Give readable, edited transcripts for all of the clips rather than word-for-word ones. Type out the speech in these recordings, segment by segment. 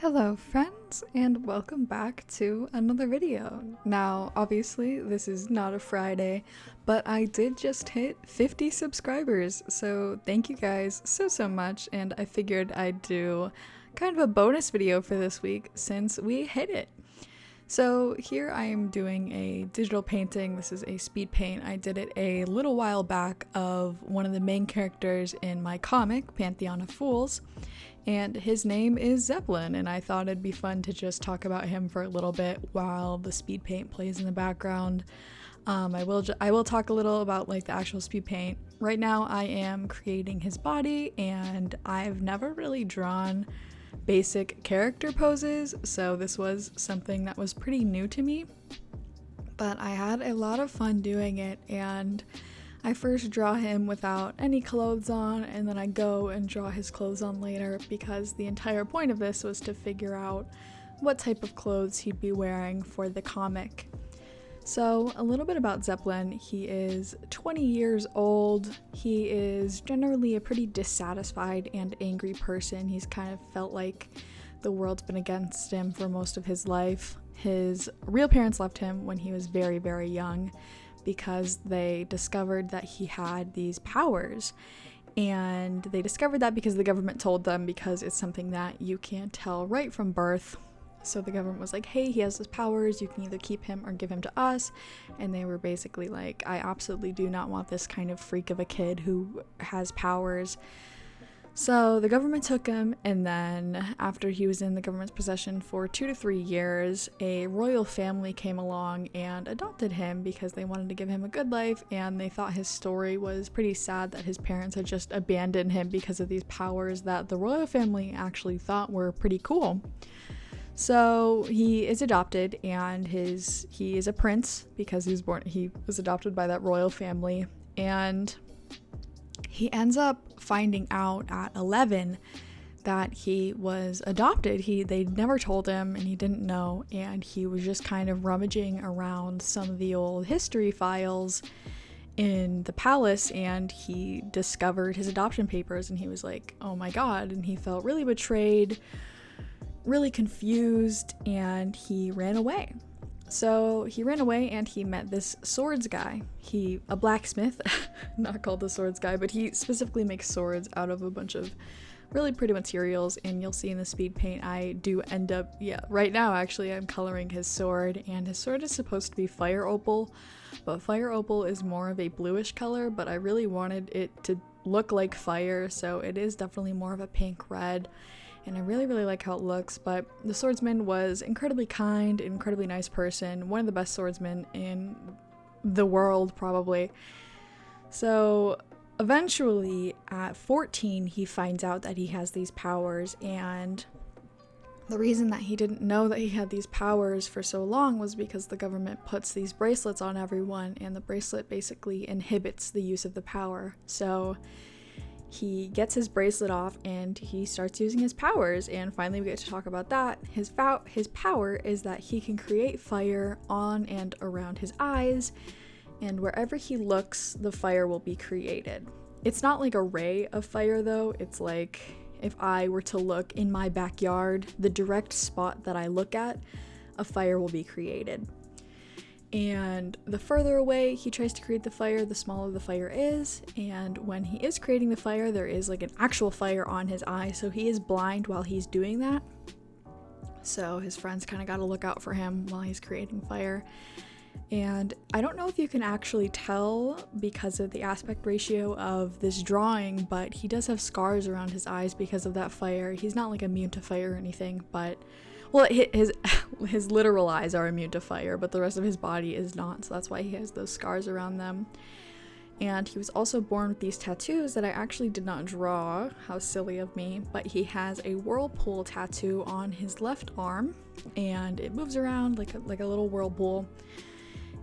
Hello friends, and welcome back to another video. Now, obviously, this is not a Friday, but I did just hit 50 subscribers, so thank you guys so much, and I figured I'd do kind of a bonus video for this week since we hit it. So here I am doing a digital painting. This is a speed paint. I did it a little while back of one of the main characters in my comic, Pantheon of Fools, and his name is Zeppelin, and I thought it'd be fun to just talk about him for a little bit while the speed paint plays in the background. I will talk a little about like the actual speed paint. Right now I am creating his body, and I've never really drawn basic character poses, so this was something that was pretty new to me, but I had a lot of fun doing it. And I first draw him without any clothes on, and then I go and draw his clothes on later, because the entire point of this was to figure out what type of clothes he'd be wearing for the comic. So a little bit about Zeppelin. He is 20 years old. He is generally a pretty dissatisfied and angry person. He's kind of felt like the world's been against him for most of his life. His real parents left him when he was very young because they discovered that he had these powers. And they discovered that because the government told them, because it's something that you can't tell right from birth. So the government was like, hey, he has his powers, you can either keep him or give him to us. And they were basically like, I absolutely do not want this kind of freak of a kid who has powers. So the government took him, and then after he was in the government's possession for 2 to 3 years, a royal family came along and adopted him because they wanted to give him a good life, and they thought his story was pretty sad that his parents had just abandoned him because of these powers that the royal family actually thought were pretty cool. So he is adopted, and he is a prince because he was adopted by that royal family, and he ends up finding out at 11 that he was adopted. They never told him, and he didn't know, and he was just kind of rummaging around some of the old history files in the palace, and he discovered his adoption papers, and he was like, oh my god, and he felt really betrayed, really confused, and he ran away. So he ran away, and he met this swords guy. A blacksmith, not called the swords guy, but he specifically makes swords out of a bunch of really pretty materials, and you'll see in the speed paint I do end up, right now actually I'm coloring his sword, and his sword is supposed to be fire opal, but fire opal is more of a bluish color, but I really wanted it to look like fire, so it is definitely more of a pink red. And I really like how it looks. But the swordsman was incredibly kind, incredibly nice person, one of the best swordsmen in the world probably. So eventually at 14 he finds out that he has these powers, and the reason that he didn't know that he had these powers for so long was because the government puts these bracelets on everyone, and the bracelet basically inhibits the use of the power. So he gets his bracelet off and he starts using his powers, and finally we get to talk about that. His power is that he can create fire on and around his eyes, and wherever he looks, the fire will be created. It's not like a ray of fire though, it's like if I were to look in my backyard, the direct spot that I look at, a fire will be created. And the further away he tries to create the fire, the smaller the fire is, and when he is creating the fire, there is like an actual fire on his eye, so he is blind while he's doing that. So his friends kind of got to look out for him while he's creating fire. And I don't know if you can actually tell because of the aspect ratio of this drawing, but he does have scars around his eyes because of that fire. He's not like immune to fire or anything, but well, his literal eyes are immune to fire, but the rest of his body is not, so that's why he has those scars around them. And he was also born with these tattoos that I actually did not draw, how silly of me, but he has a whirlpool tattoo on his left arm, and it moves around like a little whirlpool,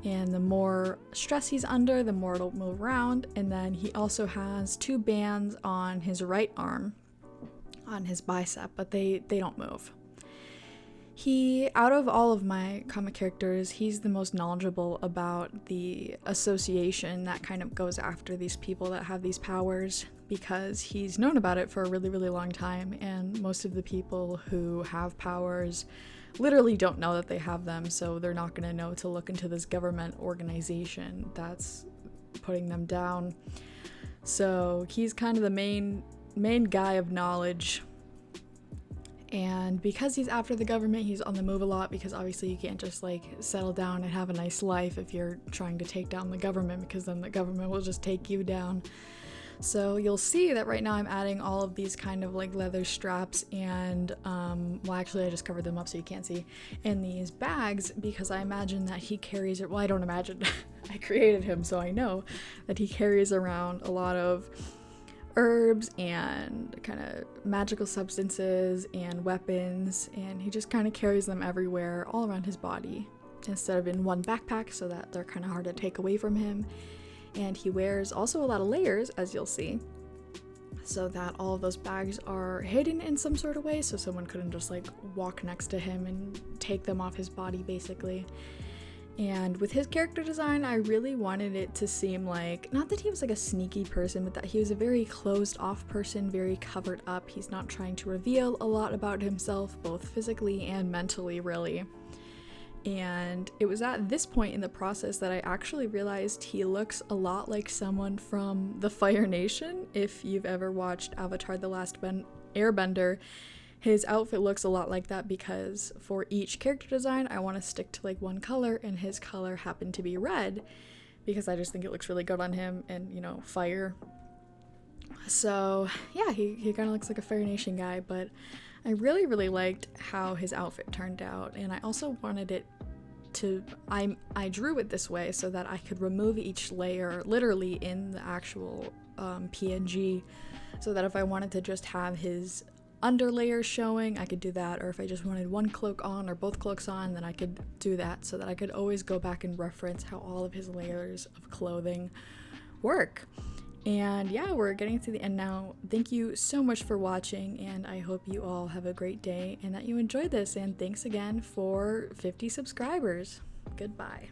and the more stress he's under, the more it'll move around. And then he also has 2 bands on his right arm, on his bicep, but they don't move. Out of all of my comic characters, he's the most knowledgeable about the association that kind of goes after these people that have these powers, because he's known about it for a really, really long time, and most of the people who have powers literally don't know that they have them, so they're not going to know to look into this government organization that's putting them down. So he's kind of the main guy of knowledge. And because he's after the government, he's on the move a lot, because obviously you can't just like settle down and have a nice life if you're trying to take down the government, because then the government will just take you down. So you'll see that right now I'm adding all of these kind of like leather straps and, well actually I just covered them up so you can't see, in these bags, because I imagine that he carries it, well I don't imagine, I created him so I know that he carries around a lot of herbs and kind of magical substances and weapons, and he just kind of carries them everywhere all around his body instead of in one backpack, so that they're kind of hard to take away from him. And he wears also a lot of layers, as you'll see, so that all of those bags are hidden in some sort of way, so someone couldn't just like walk next to him and take them off his body basically. And with his character design, I really wanted it to seem like, not that he was like a sneaky person, but that he was a very closed off person, very covered up. He's not trying to reveal a lot about himself, both physically and mentally, really. And it was at this point in the process that I actually realized he looks a lot like someone from the Fire Nation. If you've ever watched Avatar: The Last Airbender, his outfit looks a lot like that, because for each character design I want to stick to like one color, and his color happened to be red because I just think it looks really good on him, and you know, fire. So yeah, he kind of looks like a Fire Nation guy, but I really, really liked how his outfit turned out, and I also wanted it to, I drew it this way so that I could remove each layer literally in the actual PNG, so that if I wanted to just have his underlayer showing, I could do that, or if I just wanted one cloak on or both cloaks on, then I could do that, so that I could always go back and reference how all of his layers of clothing work. And yeah, we're getting to the end now. Thank you so much for watching, and I hope you all have a great day and that you enjoyed this, and thanks again for 50 subscribers. Goodbye.